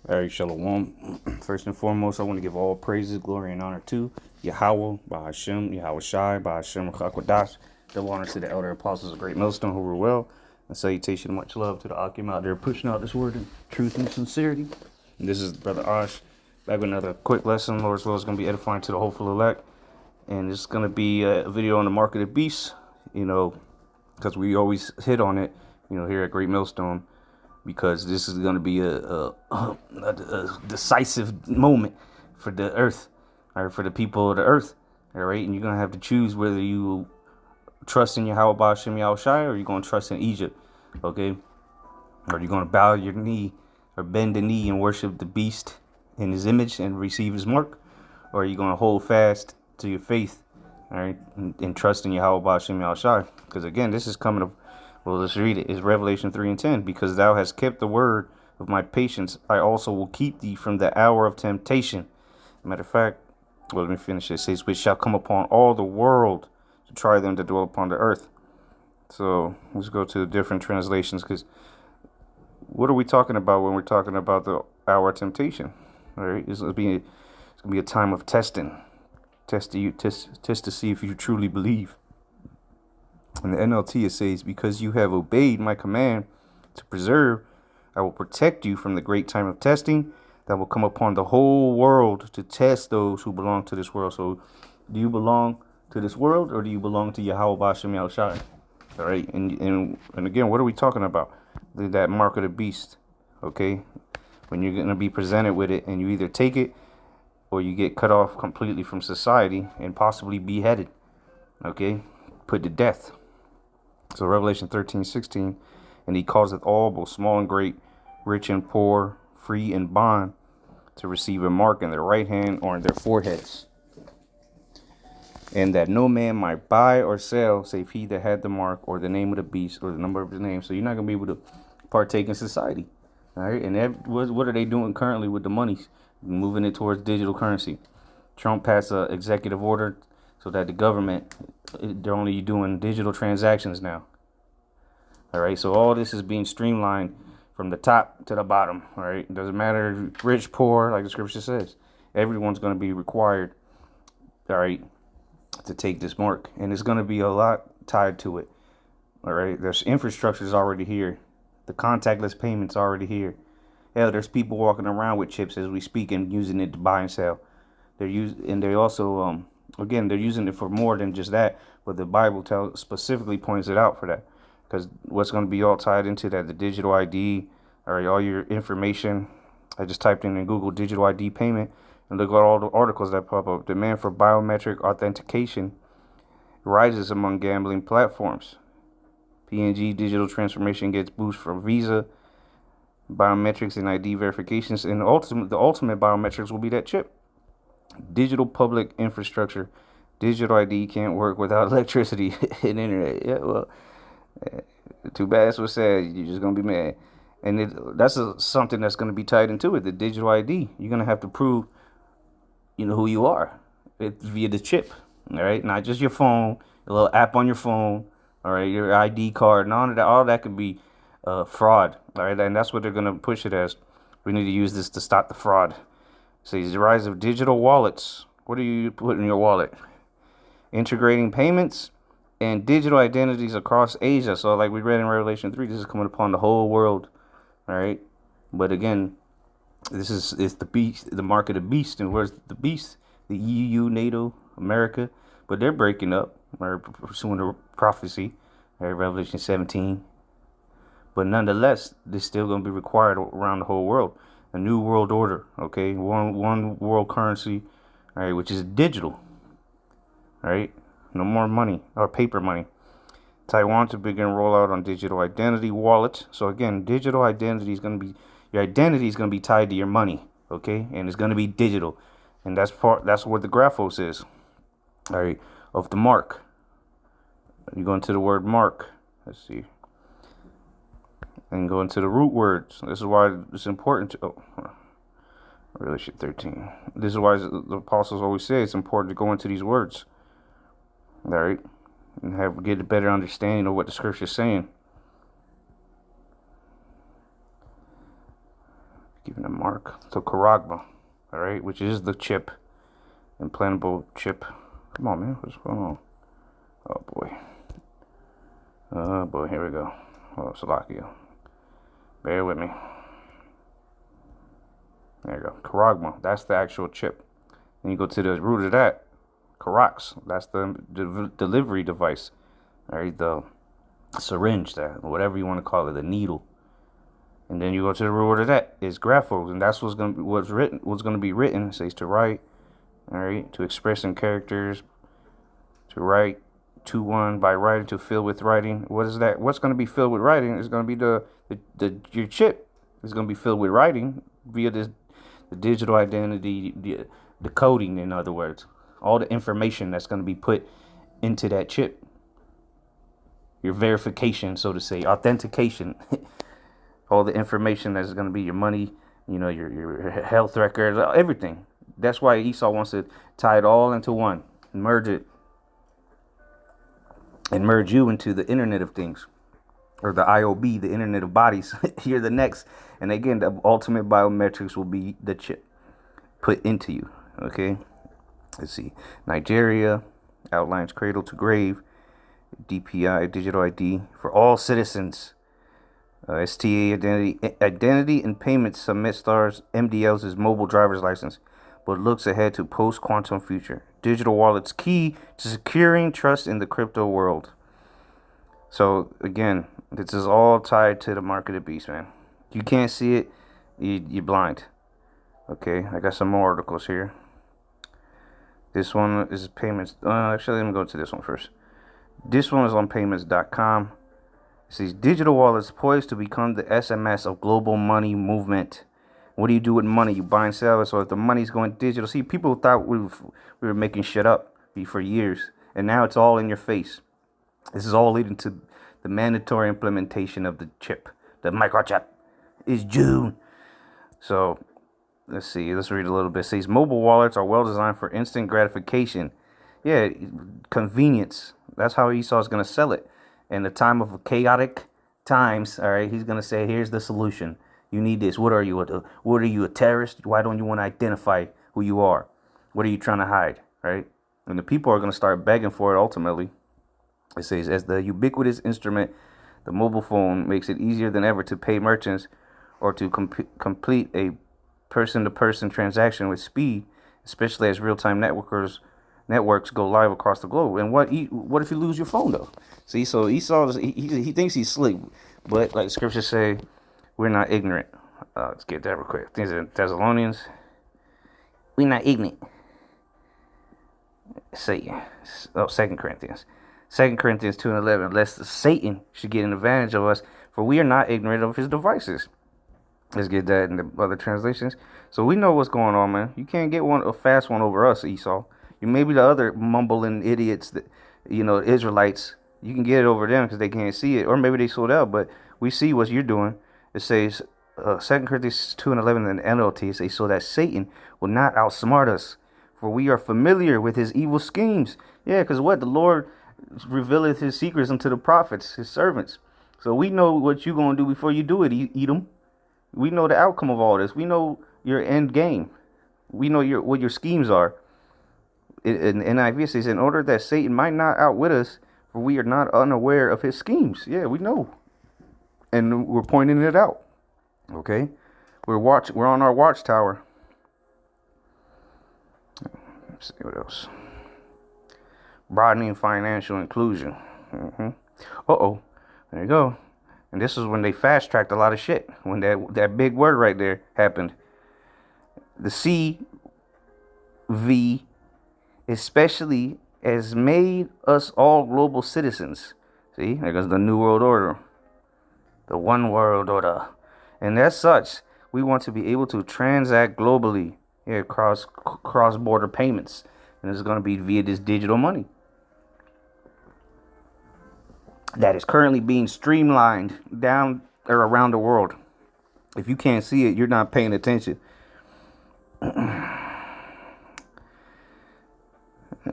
All right, Shalom. First and foremost, I want to give all praises, glory, and honor to Yahweh, Bahashem, Yahweh Shai, Bahashem, Chakwadash. Double honor to the elder apostles of Great Millstone who were well. And salutation and much love to the Akim out there pushing out this word in truth and sincerity. And this is Brother Ash back with another quick lesson. Lord's will is going to be edifying to the hopeful elect. And it's going to be a video on the mark of the beast, because we always hit on it, here at Great Millstone, because this is going to be a decisive moment for the earth, or for the people of the earth, all right? And you're going to have to choose whether you trust in Yahweh Ba'ashem Yahweh Shai, or you're going to trust in Egypt, okay? Or you're going to bow your knee or bend the knee and worship the beast in his image and receive his mark, or are you going to hold fast to your faith, all right, and trust in Yahweh Ba'ashem Yahweh Shai? Because again, this is coming up. Well, let's read it. It's Revelation 3:10. Because thou hast kept the word of my patience, I also will keep thee from the hour of temptation. Matter of fact, well, let me finish it. It says, which shall come upon all the world to try them that dwell upon the earth. So let's go to the different translations, because what are we talking about when we're talking about the hour of temptation? All right, it's gonna be a time of testing. Test to see if you truly believe. In the NLT, it says, because you have obeyed my command to preserve, I will protect you from the great time of testing that will come upon the whole world to test those who belong to this world. So do you belong to this world, or do you belong to Yahweh Ba'ashem Yahweh Shai? All right. And again, what are we talking about? That mark of the beast. Okay. When you're going to be presented with it, and you either take it or you get cut off completely from society and possibly beheaded. Okay. Put to death. So Revelation 13:16, and he causeth all, both small and great, rich and poor, free and bond, to receive a mark in their right hand or in their foreheads, and that no man might buy or sell save he that had the mark, or the name of the beast, or the number of his name. So you're not going to be able to partake in society. All right. And what are they doing currently with the monies? Moving it towards digital currency. Trump passed an executive order so that the government, they're only doing digital transactions now. All right, so all this is being streamlined from the top to the bottom. All right, it doesn't matter rich, poor, like the scripture says. Everyone's going to be required, all right, to take this mark, and it's going to be a lot tied to it. All right, there's infrastructure is already here. The contactless payments already here. Hell, there's people walking around with chips as we speak and using it to buy and sell. They also again, they're using it for more than just that, but the Bible specifically points it out for that, because what's going to be all tied into that, the digital ID, all your information. I just typed in Google digital ID payment, and look at all the articles that pop up. Demand for biometric authentication rises among gambling platforms. PNG digital transformation gets boost from Visa. Biometrics and ID verifications, and the ultimate biometrics will be that chip. Digital public infrastructure. Digital ID can't work without electricity and internet. Yeah, well, too bad that's what's said. You're just gonna be mad, and that's something that's gonna be tied into it. The digital ID. You're gonna have to prove, who you are. It's via the chip. All right, not just your phone, a little app on your phone. All right, your ID card, and all of that. All that could be fraud. All right, and that's what they're gonna push it as. We need to use this to stop the fraud. So the rise of digital wallets. What do you put in your wallet? Integrating payments and digital identities across Asia. So like we read in Revelation 3, this is coming upon the whole world. All right. But again, it's the beast, the mark of the beast. And where's the beast? The EU, NATO, America. But they're breaking up or pursuing a prophecy. All right, Revelation 17. But nonetheless, this is still going to be required around the whole world. A new world order, okay? One world currency, all right, which is digital, all right? No more money or paper money. Taiwan to begin rollout on digital identity wallet. So again, digital identity is going to be, your identity is going to be tied to your money, okay? And it's going to be digital, and that's what the graphos is, all right, of the mark. You go into the word mark. Let's see. And go into the root words. This is why it's important to. Revelation 13. This is why the apostles always say it's important to go into these words. All right, and get a better understanding of what the scripture is saying. Giving a mark. So Karagma, all right, which is the chip, implantable chip. Come on, man, what's going on? Oh boy. Oh boy, here we go. Oh, Salakia. Bear with me. There you go. Karagma, that's the actual chip. Then you go to the root of that. Karax, that's the delivery device. All right, the syringe, that whatever you want to call it, the needle. And then you go to the root of that is graphos, and that's what's gonna be written. It says to write, all right, to express in characters, to write, to one by writing, to fill with writing. What is that? What's gonna be filled with writing is gonna be your chip. Is gonna be filled with writing via the digital identity, the coding, in other words, all the information that's gonna be put into that chip. Your verification, so to say, authentication. All the information that's going to be your money, your health records, everything. That's why Esau wants to tie it all into one, merge it, and merge you into the Internet of Things, or the IOB, the Internet of Bodies. You're the next. And again, the ultimate biometrics will be the chip put into you. Okay. Let's see. Nigeria outlines cradle to grave, DPI, digital ID for all citizens. STA identity and payments submit stars MDL's mobile driver's license, but looks ahead to post-quantum future. Digital wallets key to securing trust in the crypto world. So again, this is all tied to the mark of the beast, man. You can't see it, you're blind. Okay, I got some more articles here. This one is payments. Actually, let me go to this one first. This one is on payments.com. It says digital wallets poised to become the SMS of global money movement. What do you do with money? You buy and sell it. So if the money's going digital, see, people thought we were making shit up for years, and now it's all in your face. This is all leading to the mandatory implementation of the chip. The microchip is June. So let's see. Let's read a little bit. It says mobile wallets are well designed for instant gratification. Yeah, convenience. That's how Esau's going to sell it. In the time of chaotic times, all right, he's going to say, here's the solution. You need this. What are you, a terrorist? Why don't you want to identify who you are? What are you trying to hide, right? And the people are going to start begging for it ultimately. It says, as the ubiquitous instrument, the mobile phone makes it easier than ever to pay merchants or to complete a person-to-person transaction with speed, especially as real-time networks go live across the globe. And what if you lose your phone though? See, so Esau, he thinks he's slick, but like the scriptures say, we're not ignorant. Let's get that real quick. These are Thessalonians. We're not ignorant. Satan. Oh, 2 Corinthians. 2 Corinthians 2:11. Lest Satan should get an advantage of us, for we are not ignorant of his devices. Let's get that in the other translations. So we know what's going on, man. You can't get a fast one over us, Esau. You maybe the other mumbling idiots that, Israelites, you can get it over them because they can't see it, or maybe they sold out. But we see what you're doing. It says 2 Corinthians 2:11 in the NLT. It says, so that Satan will not outsmart us, for we are familiar with his evil schemes. Yeah, because what? The Lord revealeth his secrets unto the prophets, his servants. So we know what you're going to do before you do it, Edom. We know the outcome of all this. We know your end game. We know what your schemes are. In NIV says, in order that Satan might not outwit us, for we are not unaware of his schemes. Yeah, we know. And we're pointing it out. Okay? We're on our watchtower. Let's see what else. Broadening financial inclusion. Uh-oh. There you go. And this is when they fast-tracked a lot of shit. When that big word right there happened. The CV especially has made us all global citizens. See, there goes the New World Order. The One World Order. And as such, we want to be able to transact globally, cross-border payments. And it's going to be via this digital money that is currently being streamlined down or around the world. If you can't see it, you're not paying attention. What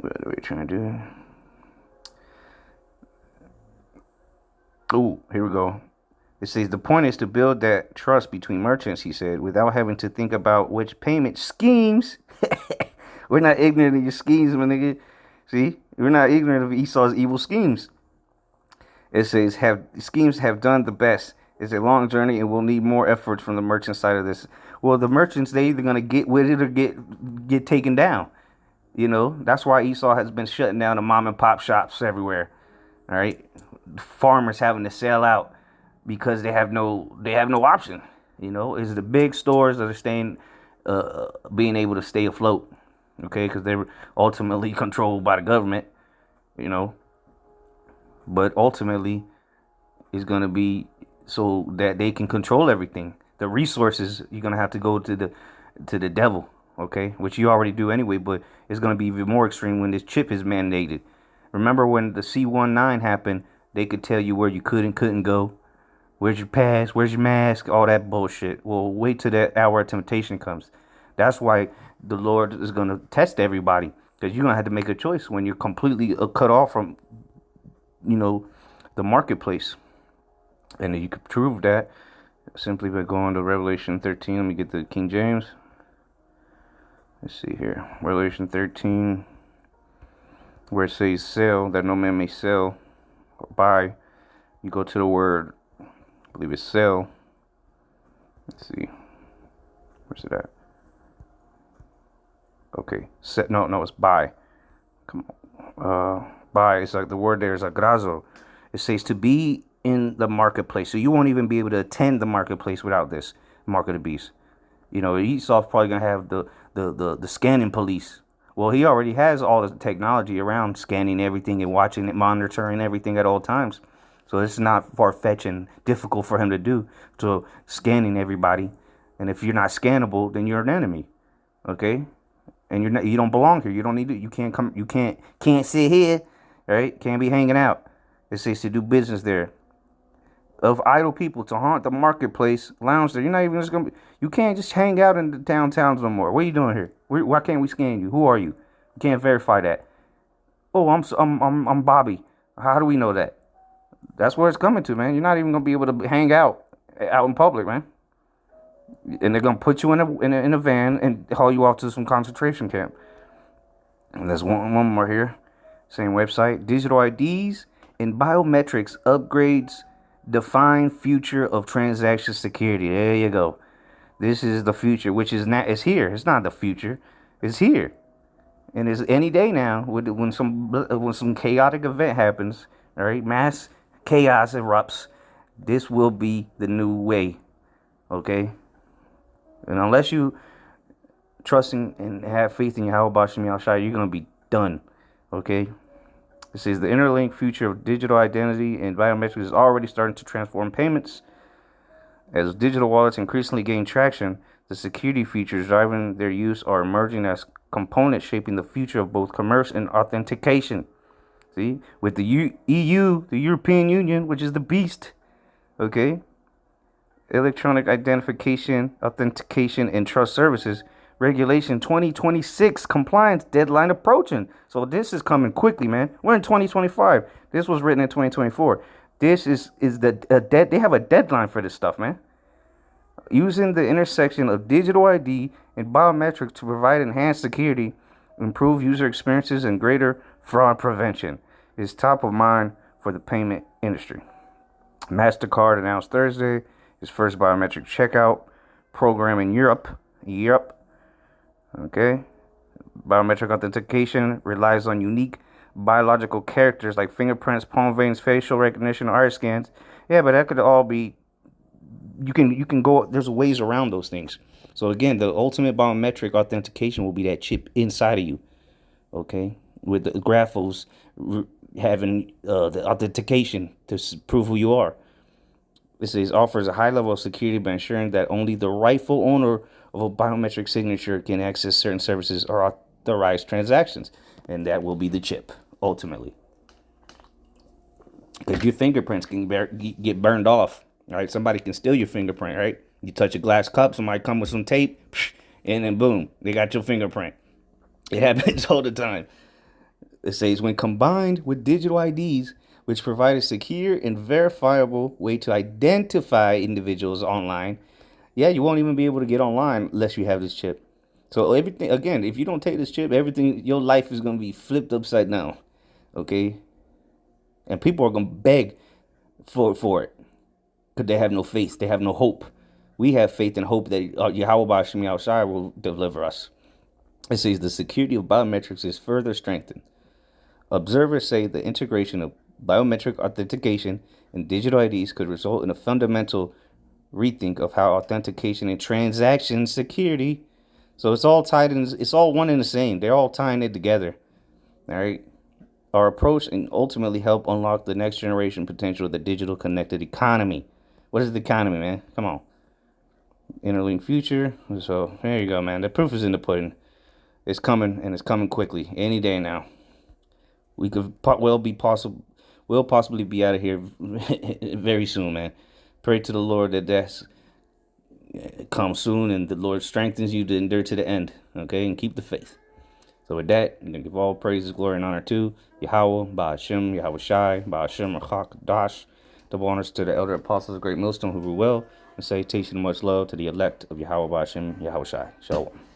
are we trying to do? Oh, here we go. It says the point is to build that trust between merchants, he said, without having to think about which payment schemes. We're not ignorant of your schemes, my nigga. See, we're not ignorant of Esau's evil schemes. It says have schemes have done the best. It's a long journey and will need more effort from the merchant side of this. Well, the merchants, they either gonna get with it or get taken down. You know, that's why Esau has been shutting down the mom and pop shops everywhere. All right, farmers having to sell out because they have no option. You know, it's the big stores that are staying, being able to stay afloat. Okay, because they're ultimately controlled by the government. You know, but ultimately it's gonna be so that they can control everything. The resources, you're gonna have to go to the devil. Okay, which you already do anyway, but it's gonna be even more extreme when this chip is mandated. Remember when the C-19 happened? They could tell you where you could and couldn't go. Where's your pass? Where's your mask? All that bullshit. Well, wait till that hour of temptation comes. That's why the Lord is going to test everybody. Because you're going to have to make a choice when you're completely cut off from, the marketplace. And you could prove that simply by going to Revelation 13. Let me get the King James. Let's see here. Revelation 13, where it says sell, that no man may sell or buy. You go to the word, I believe it's sell. Let's see. Where's it at? Okay. No, it's buy. Come on. Buy. It's like the word there is agrazo. It says to be in the marketplace. So you won't even be able to attend the marketplace without this mark of the beast. You know, Esau's probably gonna have the scanning police. Well, he already has all the technology around scanning everything and watching it, monitoring everything at all times. So it's not far-fetched and difficult for him to do. So scanning everybody, and if you're not scannable, then you're an enemy. Okay, and you don't belong here. You don't need to. You can't come. You can't sit here. Right? Can't be hanging out. It says to do business there. Of idle people to haunt the marketplace, lounge there. You're not even just gonna. You can't just hang out in the downtowns no more. What are you doing here? Why can't we scan you? Who are you? You can't verify that. Oh, I'm Bobby. How do we know that? That's where it's coming to, man. You're not even gonna be able to hang out in public, man. And they're gonna put you in a van and haul you off to some concentration camp. And there's one more here. Same website. Digital IDs and biometrics upgrades define future of transaction security. There you go. This is the future, which is not. It's here. It's not the future. It's here, and it's any day now. When some chaotic event happens, all right, mass chaos erupts. This will be the new way. Okay, and unless you trust and have faith in Yahweh Shem Yahushua, you're gonna be done. Okay. It says the interlinked future of digital identity and biometrics is already starting to transform payments. As digital wallets increasingly gain traction, the security features driving their use are emerging as components shaping the future of both commerce and authentication. See, with the EU, the European Union, which is the beast, okay, electronic identification, authentication, and trust services. Regulation 2026 compliance deadline approaching. So this is coming quickly, man. We're in 2025. This was written in 2024. This is they have a deadline for this stuff, man. Using the intersection of digital ID and biometrics to provide enhanced security, improve user experiences, and greater fraud prevention is top of mind for the payment industry. MasterCard announced Thursday its first biometric checkout program in Europe. Okay. Biometric authentication relies on unique biological characters like fingerprints, palm veins, facial recognition, iris scans. Yeah, but that could all be. You can go. There's ways around those things. So again, the ultimate biometric authentication will be that chip inside of you. Okay, with the graphos having the authentication to prove who you are. This offers a high level of security by ensuring that only the rightful owner of a biometric signature can access certain services or authorized transactions, and that will be the chip ultimately. Because your fingerprints can get burned off. All right, somebody can steal your fingerprint. Right, you touch a glass cup, somebody come with some tape, and then boom, they got your fingerprint. It happens all the time. It says when combined with digital IDs, which provide a secure and verifiable way to identify individuals online. Yeah, you won't even be able to get online unless you have this chip. So everything, again, if you don't take this chip, everything, your life is going to be flipped upside down. Okay? And people are going to beg for it because they have no faith. They have no hope. We have faith and hope that Yahweh Bashim Yahushai will deliver us. It says the security of biometrics is further strengthened. Observers say the integration of biometric authentication and digital IDs could result in a fundamental rethink of how authentication and transaction security. So it's all tied in. It's all one and the same. They're all tying it together. All right. Our approach and ultimately help unlock the next generation potential of the digital connected economy. What is the economy, man? Come on. Interlinked future. So there you go, man. The proof is in the pudding. It's coming, and it's coming quickly. Any day now. We could will possibly be out of here very soon, man. Pray to the Lord that that's comes soon, and the Lord strengthens you to endure to the end. Okay, and keep the faith. So with that, I'm gonna give all praises, glory, and honor to Yahweh, Ba'ashem, Yahweh Shai, Ba'ashem, Rachak, Dash. Double honors to the elder apostles of Great Millstone who rule well, and salutation and much love to the elect of Yahweh, Ba'ashem, Yahweh Shai. Shalom.